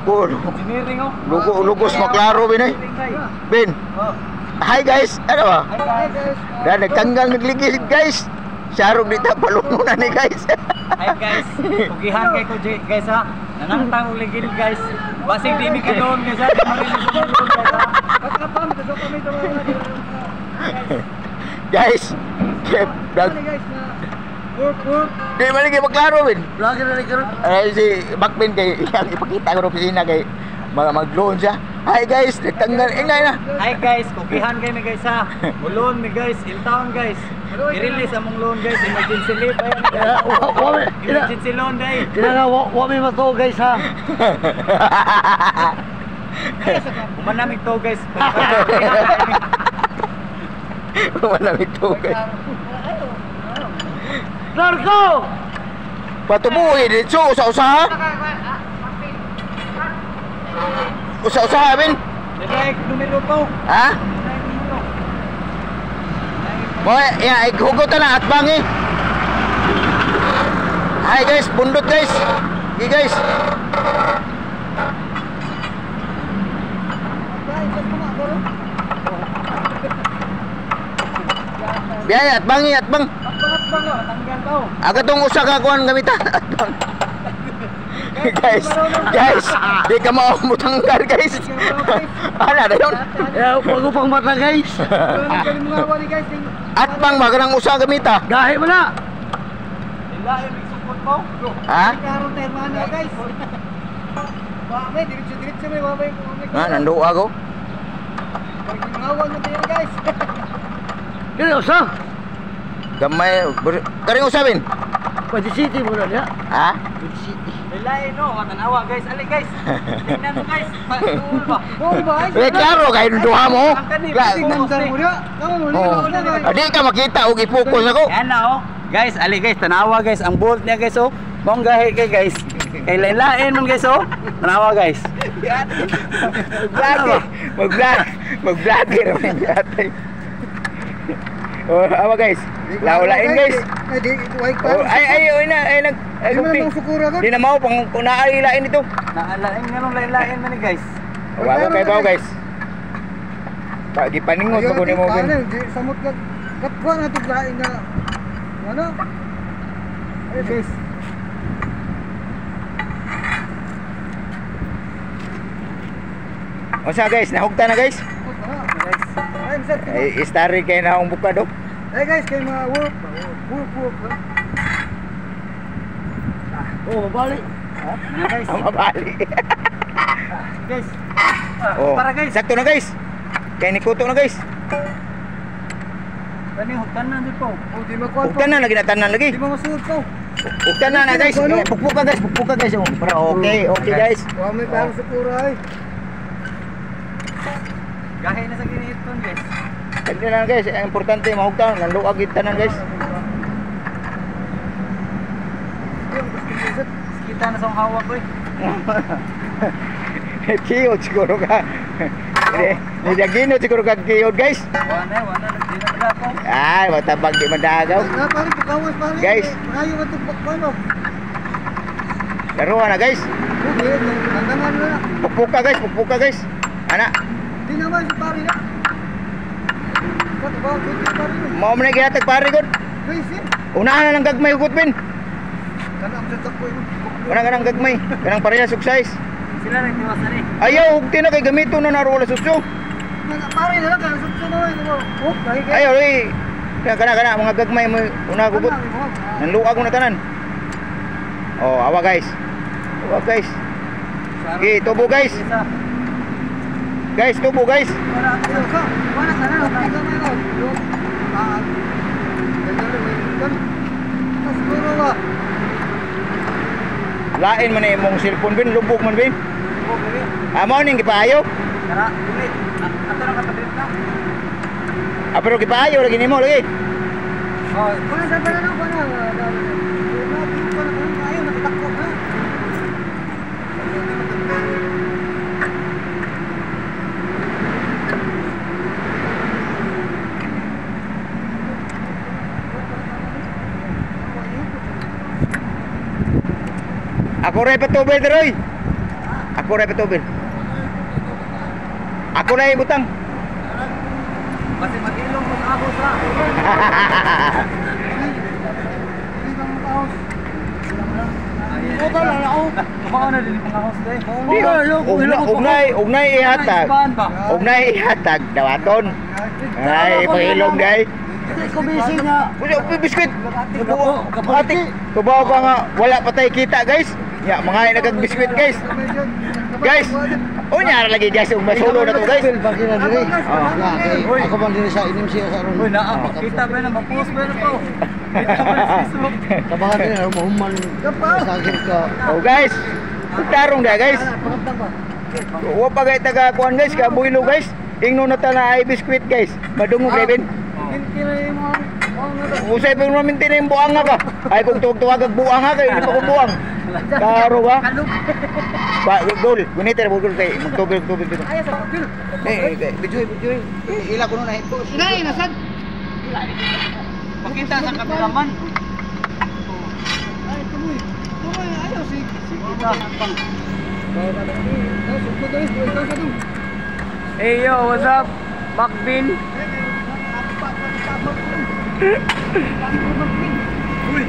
Engineering oh. Lugos maklaro bin eh. Bin. Hi guys, ano ba? Hi guys. Dan nagtanggal nagligid guys. Syarog dito palungunan ni guys. Hi guys. Pugihan kay ko guys ha. Nanangtang ligid guys. Basig di mi kadon guys ha. Guys. Work. Di balik kay maklaro bin. Vlogger na karon. Si Bakbin kay yang ipakita ko opisina kay mag-loan siya. Hi guys, nagtanggal ingay na. Hi guys, kukihan kay mi guys ha. Loan mi guys, in town guys. I-release among loan guys, emergency leave ayan. Emergency loan day. Kailangan wa may mato guys ha. Umanamig to guys. Umanamig to guys. Narko! Patubuhi dito usa-usaha. Usa-usaha bin. Direct numero po. Ha? Mo ya hugot na at bangi. Hi guys, bundot guys. Gi guys. Biaya at bangi at bang. Aga tong usa ka kuan gamita. guys, di ka mau mutanggal guys. Ana dayon. Ya, wag pang mata guys. At bang magarang usa gamita. Gahi mo na. Ilahin mi support mo. Ha? Karon tayo man guys. Wame diretso may wame. Nando ako. Ngawan mo tayo guys. Kini usa. Gamay karing usabin. Pwede city mo na niya. Ha? Pwede city. Ilahin no, matanawa guys. Ali guys. Tingnan mo guys. Tuol ba? Tuol ba? Eh klaro kay duha mo. Tingnan mo niya. Adi ka makita og i-focus ako. Yan na oh. Guys, ali guys, tanawa guys. Ang bolt niya guys oh. Mong gahi kay guys. Kay lain-lain mo guys oh. Tanawa guys. Mag-vlogger man yatay. Oh, apa guys? Laulain guys. Ay nag di na mau pang naailain ito. Naalain nga nung lain-lain man guys. Wala kay baw guys. Pagi paningot ko ni mo bin. Samot ka katwa na tuglain nga. Ano? Ay guys. O siya guys, nahugta na guys. Ay istari kay na akong bukado. Hey guys, kay mga work. Oh, mabali. Ha? Guys. Ang mabali. Guys. Oh, para guys. sakto na guys. Kay nikuto na guys. Kani huktan na dito. Oh, di mo ko. Hugtan na lagi natanan lagi. Di mo masuot ko. Hugtan na guys. Pukpuka guys. Oh, para okay guys. Wa may parang sa kuray. Gahe na sa giniton guys. Hindi na guys, ang importante mahugtan, nanluag tanan guys. Kita na sa hawak ko eh. Kiyod siguro ka. Nidagino siguro ka kiyod guys. Wala di na ako. Ay, matabang di madagaw. Na pare pakawas pare. Guys. Ayo ka tupok ano. Laruan na guys. Okay, tandaman na. Pukpuka guys. Ana, Di naman si pare na. Katabaw ko si pare. mao man gihatag pare gud. Crazy. Unahan na ng gagmay hugot bin. Kana ang tatak ko. Wala ka ng gagmay, kanang parehas og size. Sila nang tiwasan eh. Ayaw, hugti na kay gamito na narola susyo. Pare na lang kana sukso mo eh. Oh, kay. Ayaw, kana mga gagmay mo una hugot. Nanluag mo na tanan. Oh, awa guys. Okay, tubo guys. Guys, tubo guys. Wala sana na tayo na. Siguro ba? Lain man imong cellphone bin, lubog man bin. Okay. Amo ning gipaayo. Tara, dili. Ato na kapatid na. Pero gipaayo lagi nimo lagi. Oh, kuna sa pala no, kuna. Ayo nakitakbo na. Ako rin patubil Roy. Ako rin patubil. Ako na ibutang. Kasi mag-ilong kung ako sa. Opa lang ako. Kumao na din mga host eh. Ugnay ihatag. Ugnay ihatag dawaton. Ay, pangilong day. Hindi ko busy nga. Biskuit. Kapati. Tubaw pa nga wala pa tayo kita, guys. Ya, mga nagag-biskuit, guys. Guys, unya lagi guys, masulo na to, guys. Bakit na diri? Ako bang diri sa inim siya sa ron. Uy, kita ba na ma-post ba na to? Kita ba na Facebook? Kabangan din ako mahuman. Sagir ka. Oh, guys. Tarong da, guys. Wa pa gay taga kuan, guys, ka builo, guys. Ingno na ta na ay biskuit, guys. Madungog Kevin. Usay pa naman tin yung buang nga ka. Ay kung tuwag ag buang nga kay hindi pa ko buang. Karo ba? Ba gol. Gunita na gol kay magtubig dito. Ay, sa pagkil. Bijoy. Ila ko na hit ko. Sinay nasad. Pakita sa kameraman. Ay tuloy. Tuloy ayo si. Hey yo, what's up? Macbin. Uy,